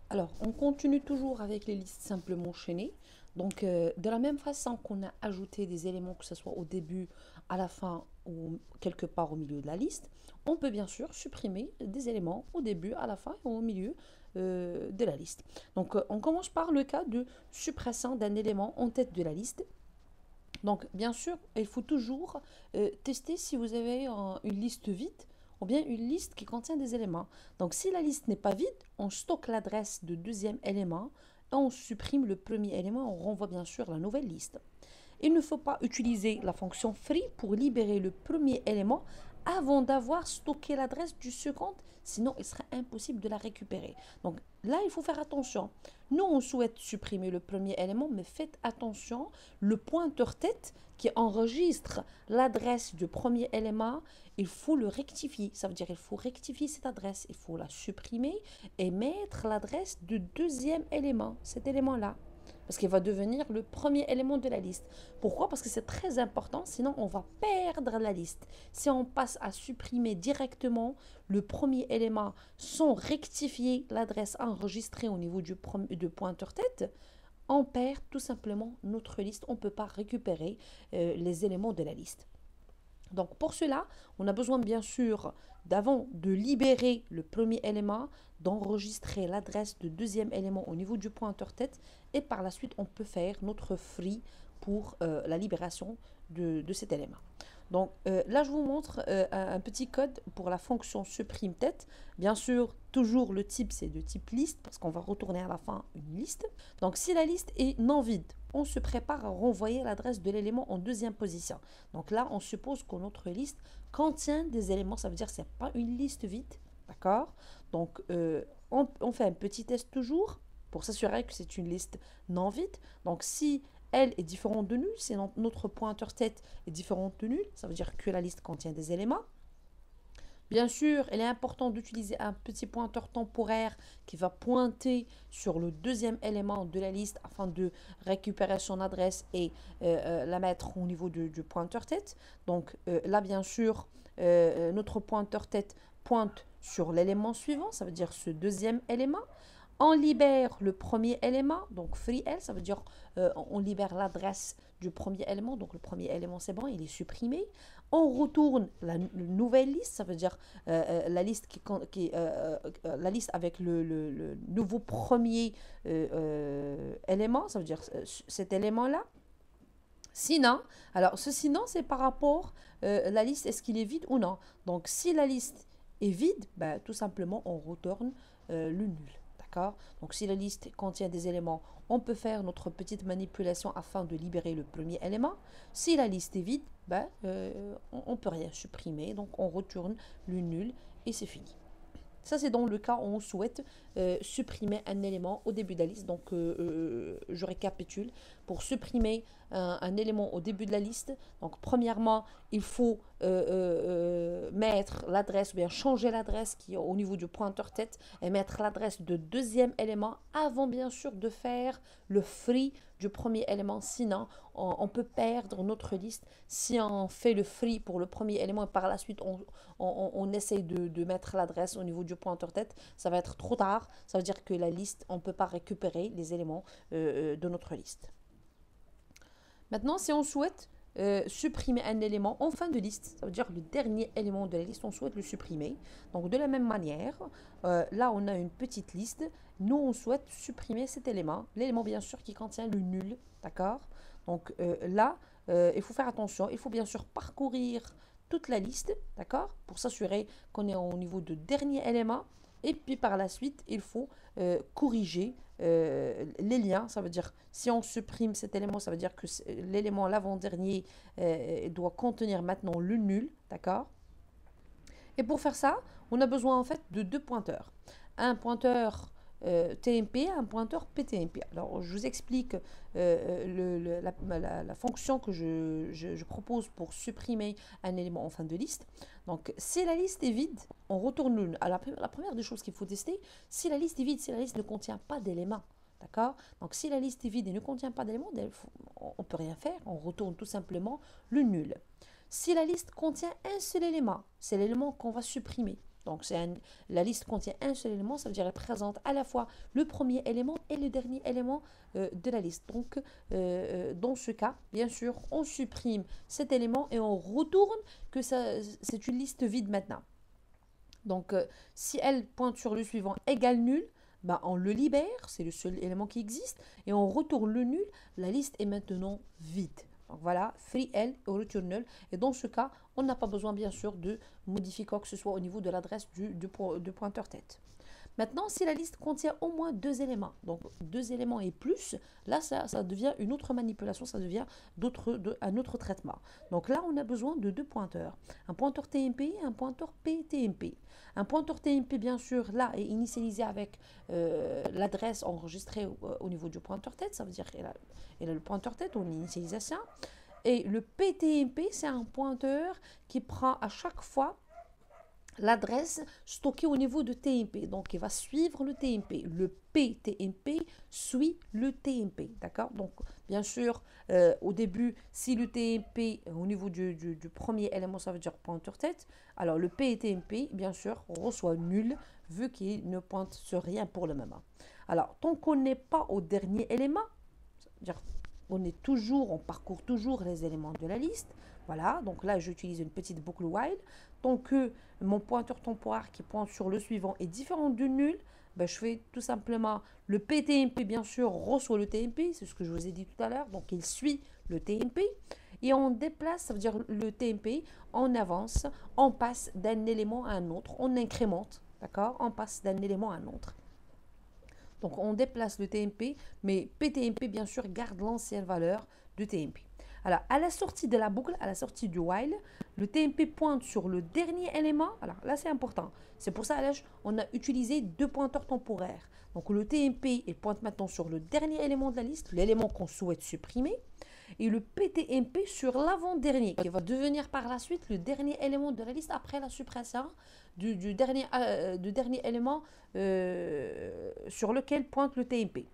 Alors, on continue toujours avec les listes simplement chaînées. Donc, de la même façon qu'on a ajouté des éléments, que ce soit au début, à la fin ou quelque part au milieu de la liste, on peut bien sûr supprimer des éléments au début, à la fin et au milieu de la liste. Donc, on commence par le cas de suppression d'un élément en tête de la liste. Donc, bien sûr, il faut toujours tester si vous avez une liste vide ou bien une liste qui contient des éléments. Donc, si la liste n'est pas vide, on stocke l'adresse du deuxième élément et on supprime le premier élément. On renvoie bien sûr la nouvelle liste. Il ne faut pas utiliser la fonction free pour libérer le premier élément avant d'avoir stocké l'adresse du second, sinon il serait impossible de la récupérer. Donc là, il faut faire attention. Nous, on souhaite supprimer le premier élément, mais faites attention, le pointeur tête qui enregistre l'adresse du premier élément, il faut le rectifier. Ça veut dire qu'il faut rectifier cette adresse, il faut la supprimer et mettre l'adresse du deuxième élément, cet élément-là, parce qu'il va devenir le premier élément de la liste. Pourquoi? Parce que c'est très important, sinon on va perdre la liste. Si on passe à supprimer directement le premier élément sans rectifier l'adresse enregistrée au niveau du pointeur tête, on perd tout simplement notre liste. On ne peut pas récupérer les éléments de la liste. Donc pour cela, on a besoin bien sûr d'avant de libérer le premier élément, d'enregistrer l'adresse du deuxième élément au niveau du pointeur tête et par la suite on peut faire notre free pour la libération de cet élément. Donc là, je vous montre un petit code pour la fonction supprime tête. Bien sûr, toujours le type, c'est de type liste parce qu'on va retourner à la fin une liste. Donc si la liste est non vide, on se prépare à renvoyer l'adresse de l'élément en deuxième position. Donc là, on suppose que notre liste contient des éléments. Ça veut dire que ce n'est pas une liste vide. D'accord? Donc on fait un petit test toujours pour s'assurer que c'est une liste non vide. Donc si elle est différente de nul, si notre pointeur tête est différent de nul, ça veut dire que la liste contient des éléments. Bien sûr, il est important d'utiliser un petit pointeur temporaire qui va pointer sur le deuxième élément de la liste afin de récupérer son adresse et la mettre au niveau du pointeur tête. Donc là, bien sûr, notre pointeur tête pointe sur l'élément suivant, ça veut dire ce deuxième élément. On libère le premier élément, donc free L, ça veut dire on libère l'adresse du premier élément, donc le premier élément c'est bon, il est supprimé. On retourne la nouvelle liste, ça veut dire la liste la liste avec le nouveau premier élément, ça veut dire cet élément-là. Sinon, alors ce sinon c'est par rapport la liste, est-ce qu'il est vide ou non. Donc si la liste est vide, ben, tout simplement on retourne le nul. D'accord? Donc si la liste contient des éléments, on peut faire notre petite manipulation afin de libérer le premier élément. Si la liste est vide, ben, on ne peut rien supprimer, donc on retourne le nul et c'est fini. Ça, c'est dans le cas où on souhaite supprimer un élément au début de la liste. Donc, je récapitule. Pour supprimer un élément au début de la liste, donc premièrement, il faut mettre l'adresse ou bien changer l'adresse qui est au niveau du pointeur tête et mettre l'adresse de deuxième élément avant bien sûr de faire le free du premier élément. Sinon, on peut perdre notre liste si on fait le free pour le premier élément et par la suite on essaye de mettre l'adresse au niveau du pointeur tête. Ça va être trop tard. Ça veut dire que la liste, on ne peut pas récupérer les éléments de notre liste. Maintenant, si on souhaite supprimer un élément en fin de liste, ça veut dire le dernier élément de la liste, on souhaite le supprimer. Donc de la même manière, là on a une petite liste, nous on souhaite supprimer cet élément, l'élément bien sûr qui contient le nul, d'accord? Donc là, il faut faire attention, il faut bien sûr parcourir toute la liste, d'accord? Pour s'assurer qu'on est au niveau de dernier élément. Et puis par la suite, il faut corriger les liens. Ça veut dire, si on supprime cet élément, ça veut dire que l'élément l'avant-dernier doit contenir maintenant le nul, d'accord? Et pour faire ça, on a besoin en fait de deux pointeurs. Un pointeur TMP, un pointeur PTMP. Alors, je vous explique la fonction que je propose pour supprimer un élément en fin de liste. Donc, si la liste est vide, on retourne le. Alors, la première des choses qu'il faut tester, si la liste est vide, si la liste ne contient pas d'éléments. D'accord? Donc, si la liste est vide et ne contient pas d'éléments, on ne peut rien faire. On retourne tout simplement le nul. Si la liste contient un seul élément, c'est l'élément qu'on va supprimer. Donc, la liste contient un seul élément, ça veut dire qu'elle présente à la fois le premier élément et le dernier élément de la liste. Donc, dans ce cas, bien sûr, on supprime cet élément et on retourne que c'est une liste vide maintenant. Donc, si elle pointe sur le suivant égale nul, ben, on le libère, c'est le seul élément qui existe, et on retourne le nul, la liste est maintenant vide. Donc voilà, free L ou return null. Et dans ce cas, on n'a pas besoin bien sûr de modifier quoi que ce soit au niveau de l'adresse du pointeur tête. Maintenant, si la liste contient au moins deux éléments, donc deux éléments et plus, là, ça devient une autre manipulation, ça devient un autre traitement. Donc là, on a besoin de deux pointeurs, un pointeur TMP et un pointeur PTMP. Un pointeur TMP, bien sûr, là, est initialisé avec l'adresse enregistrée au niveau du pointeur tête, ça veut dire qu'elle a le pointeur tête, on initialisation. Et le PTMP, c'est un pointeur qui prend à chaque fois l'adresse stockée au niveau de TMP. Donc, il va suivre le TMP. Le PTMP suit le TMP. D'accord? Donc, bien sûr, au début, si le TMP, au niveau du premier élément, ça veut dire pointeur tête, alors le PTMP, bien sûr, reçoit nul, vu qu'il ne pointe sur rien pour le moment. Alors, tant qu'on n'est pas au dernier élément, c'est-à-dire on parcourt toujours les éléments de la liste. Voilà, donc là, j'utilise une petite boucle while. Tant que mon pointeur temporaire qui pointe sur le suivant est différent du nul, ben, je fais tout simplement le PTMP, bien sûr, reçoit le TMP, c'est ce que je vous ai dit tout à l'heure, donc il suit le TMP. Et on déplace, ça veut dire le TMP, on avance, on passe d'un élément à un autre, on incrémente, d'accord? On passe d'un élément à un autre. Donc, on déplace le TMP, mais PTMP, bien sûr, garde l'ancienne valeur du TMP. Alors, à la sortie de la boucle, à la sortie du while, le TMP pointe sur le dernier élément. Alors, là, c'est important. C'est pour ça, là, on a utilisé deux pointeurs temporaires. Donc, le TMP, il pointe maintenant sur le dernier élément de la liste, l'élément qu'on souhaite supprimer. Et le PTMP sur l'avant-dernier, qui va devenir par la suite le dernier élément de la liste après la suppression du dernier élément sur lequel pointe le TMP.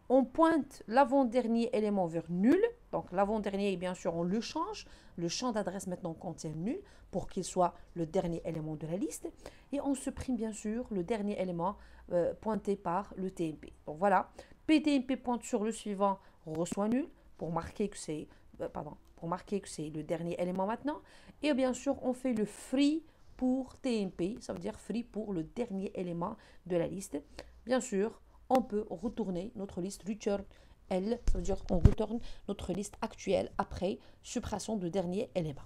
On pointe l'avant-dernier élément vers nul. Donc l'avant-dernier, bien sûr, on le change. Le champ d'adresse maintenant contient nul pour qu'il soit le dernier élément de la liste. Et on supprime bien sûr le dernier élément pointé par le TMP. Donc voilà, PTMP pointe sur le suivant, reçoit nul pour marquer que c'est le dernier élément maintenant. Et bien sûr, on fait le free pour TMP, ça veut dire free pour le dernier élément de la liste. Bien sûr, on peut retourner notre liste return L, ça veut dire qu'on retourne notre liste actuelle après suppression de dernier élément.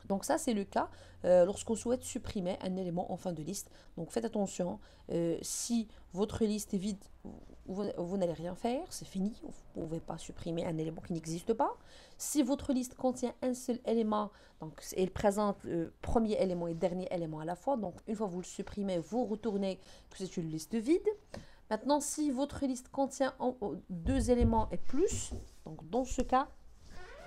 Donc ça, c'est le cas lorsqu'on souhaite supprimer un élément en fin de liste. Donc faites attention, si votre liste est vide, vous n'allez rien faire, c'est fini, vous ne pouvez pas supprimer un élément qui n'existe pas. Si votre liste contient un seul élément, donc elle présente le premier élément et le dernier élément à la fois, donc une fois que vous le supprimez, vous retournez que c'est une liste vide. Maintenant, si votre liste contient deux éléments et plus, donc dans ce cas,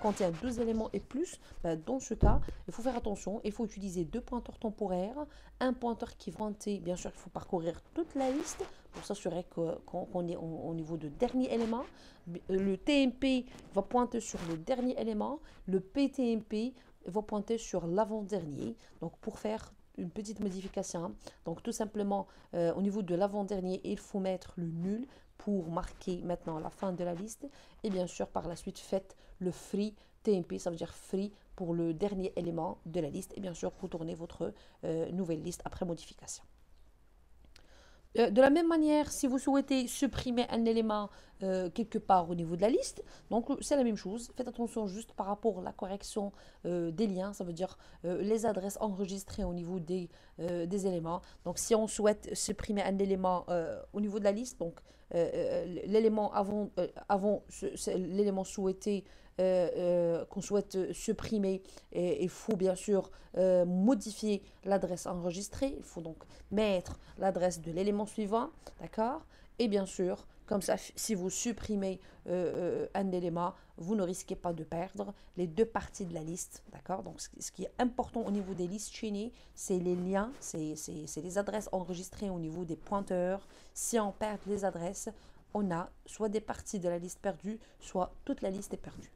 contient deux éléments et plus, ben dans ce cas, il faut faire attention, il faut utiliser deux pointeurs temporaires, un pointeur qui va pointer, bien sûr, il faut parcourir toute la liste pour s'assurer qu'on est au niveau de dernier élément. Le TMP va pointer sur le dernier élément, le PTMP va pointer sur l'avant-dernier. Donc, pour faire une petite modification, donc tout simplement, au niveau de l'avant-dernier, il faut mettre le nul pour marquer maintenant la fin de la liste. Et bien sûr, par la suite, faites le free TMP, ça veut dire free pour le dernier élément de la liste. Et bien sûr, retournez votre nouvelle liste après modification. De la même manière, si vous souhaitez supprimer un élément quelque part au niveau de la liste, donc c'est la même chose. Faites attention juste par rapport à la correction des liens, ça veut dire les adresses enregistrées au niveau des éléments. Donc si on souhaite supprimer un élément au niveau de la liste, donc l'élément avant l'élément souhaité qu'on souhaite supprimer, et il faut bien sûr modifier l'adresse enregistrée. Il faut donc mettre l'adresse de l'élément suivant, d'accord? Et bien sûr, comme ça, si vous supprimez un élément, vous ne risquez pas de perdre les deux parties de la liste, d'accord? Donc, ce qui est important au niveau des listes chaînées, c'est les liens, c'est les adresses enregistrées au niveau des pointeurs. Si on perd les adresses, on a soit des parties de la liste perdues, soit toute la liste est perdue.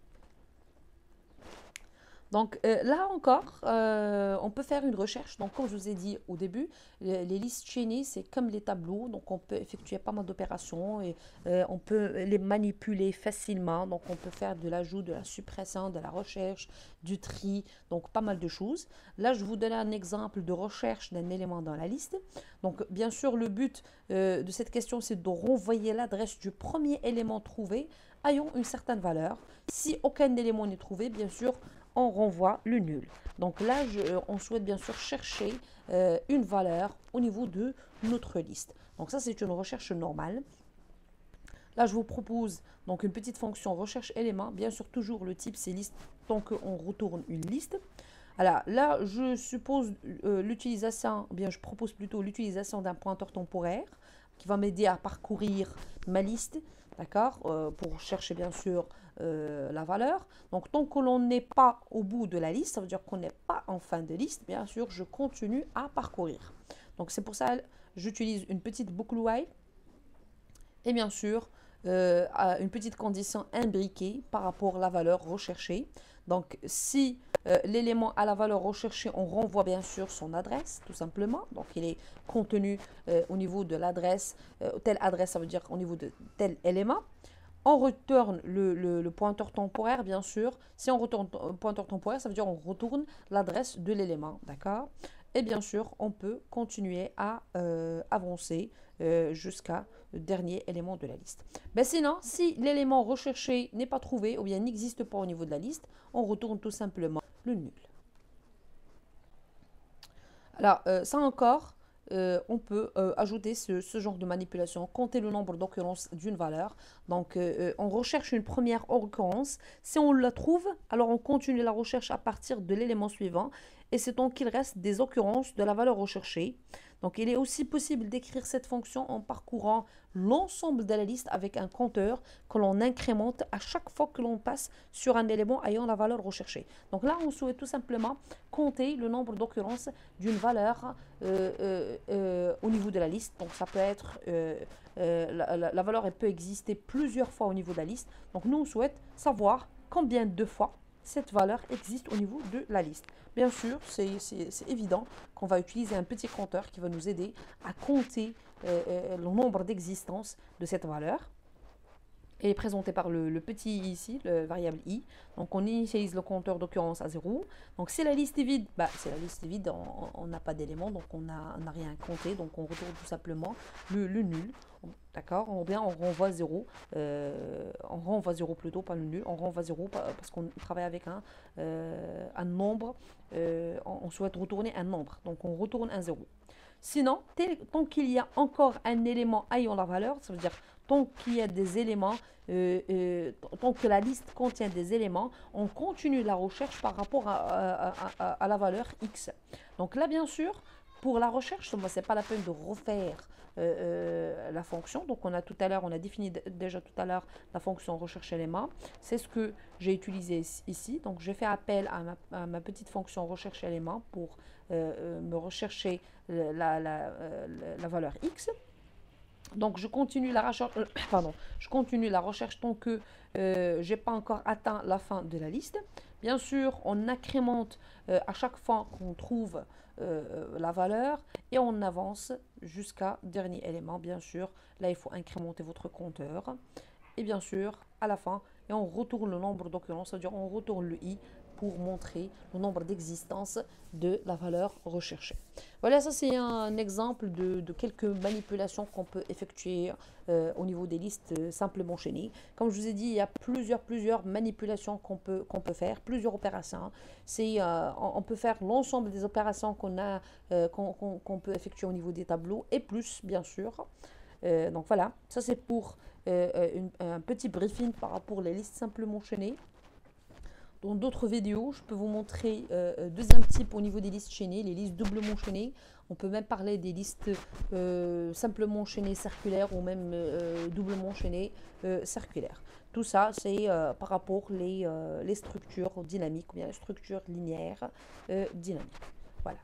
Donc là encore, on peut faire une recherche. Donc comme je vous ai dit au début, les listes chaînées, c'est comme les tableaux. Donc on peut effectuer pas mal d'opérations et on peut les manipuler facilement. Donc on peut faire de l'ajout, de la suppression, de la recherche, du tri, donc pas mal de choses. Là, je vous donne un exemple de recherche d'un élément dans la liste. Donc bien sûr, le but de cette question, c'est de renvoyer l'adresse du premier élément trouvé ayant une certaine valeur. Si aucun élément n'est trouvé, bien sûr, on renvoie le nul. Donc là, on souhaite bien sûr chercher une valeur au niveau de notre liste. Donc ça, c'est une recherche normale. Là, je vous propose donc une petite fonction recherche élément. Bien sûr, toujours le type, c'est liste tant qu'on retourne une liste. Alors là, je suppose l'utilisation, bien je propose plutôt l'utilisation d'un pointeur temporaire qui va m'aider à parcourir ma liste, d'accord, pour chercher bien sûr la valeur. Donc tant que l'on n'est pas au bout de la liste, ça veut dire qu'on n'est pas en fin de liste, bien sûr, je continue à parcourir. Donc c'est pour ça que j'utilise une petite boucle while et bien sûr une petite condition imbriquée par rapport à la valeur recherchée. Donc si l'élément à la valeur recherchée, on renvoie bien sûr son adresse, tout simplement. Donc il est contenu au niveau de l'adresse, telle adresse, ça veut dire au niveau de tel élément. On retourne le pointeur temporaire, bien sûr. Si on retourne le pointeur temporaire, ça veut dire on retourne l'adresse de l'élément, d'accord? Et bien sûr, on peut continuer à avancer jusqu'à le dernier élément de la liste. Mais sinon, si l'élément recherché n'est pas trouvé ou bien n'existe pas au niveau de la liste, on retourne tout simplement le nul. Alors, ça encore, on peut ajouter ce genre de manipulation, compter le nombre d'occurrences d'une valeur. Donc, on recherche une première occurrence. Si on la trouve, alors on continue la recherche à partir de l'élément suivant. Et c'est donc qu'il reste des occurrences de la valeur recherchée. Donc, il est aussi possible d'écrire cette fonction en parcourant l'ensemble de la liste avec un compteur que l'on incrémente à chaque fois que l'on passe sur un élément ayant la valeur recherchée. Donc là, on souhaite tout simplement compter le nombre d'occurrences d'une valeur au niveau de la liste. Donc ça peut être, la valeur elle peut exister plusieurs fois au niveau de la liste. Donc nous, on souhaite savoir combien de fois cette valeur existe au niveau de la liste. Bien sûr, c'est évident qu'on va utiliser un petit compteur qui va nous aider à compter le nombre d'existences de cette valeur. Et est présenté par le petit i ici, le variable i. Donc on initialise le compteur d'occurrence à 0. Donc si la liste est vide, c'est la liste est vide, on n'a pas d'éléments, donc on n'a rien à compter. Donc on retourne tout simplement le nul. D'accord? Ou bien on renvoie 0. On renvoie 0 plutôt, pas le nul. On renvoie 0 parce qu'on travaille avec un nombre. On souhaite retourner un nombre. Donc on retourne un 0. Sinon, tant qu'il y a encore un élément ayant la valeur, ça veut dire tant qu'il y a des éléments, tant que la liste contient des éléments, on continue la recherche par rapport à la valeur x. Donc là, bien sûr, pour la recherche, ce n'est pas la peine de refaire la fonction. Donc on a défini déjà tout à l'heure la fonction recherche élément. C'est ce que j'ai utilisé ici. Donc j'ai fait appel à ma petite fonction recherche élément pour me rechercher la valeur x. Donc je continue la recherche, tant que j'ai pas encore atteint la fin de la liste. Bien sûr, on incrémente à chaque fois qu'on trouve la valeur et on avance jusqu'à dernier élément. Bien sûr, là il faut incrémenter votre compteur et bien sûr à la fin et on retourne le nombre d'occurrences, c'est-à-dire on retourne le i pour montrer le nombre d'existences de la valeur recherchée. Voilà, ça c'est un exemple de quelques manipulations qu'on peut effectuer au niveau des listes simplement enchaînées. Comme je vous ai dit, il y a plusieurs manipulations qu'on peut faire, plusieurs opérations. On peut faire l'ensemble des opérations qu'on peut effectuer au niveau des tableaux et plus, bien sûr. Donc voilà, ça c'est pour un petit briefing par rapport aux listes simplement enchaînées. Dans d'autres vidéos, je peux vous montrer deuxième type au niveau des listes chaînées, les listes doublement chaînées. On peut même parler des listes simplement chaînées circulaires ou même doublement chaînées circulaires. Tout ça, c'est par rapport les structures dynamiques ou bien les structures linéaires dynamiques. Voilà.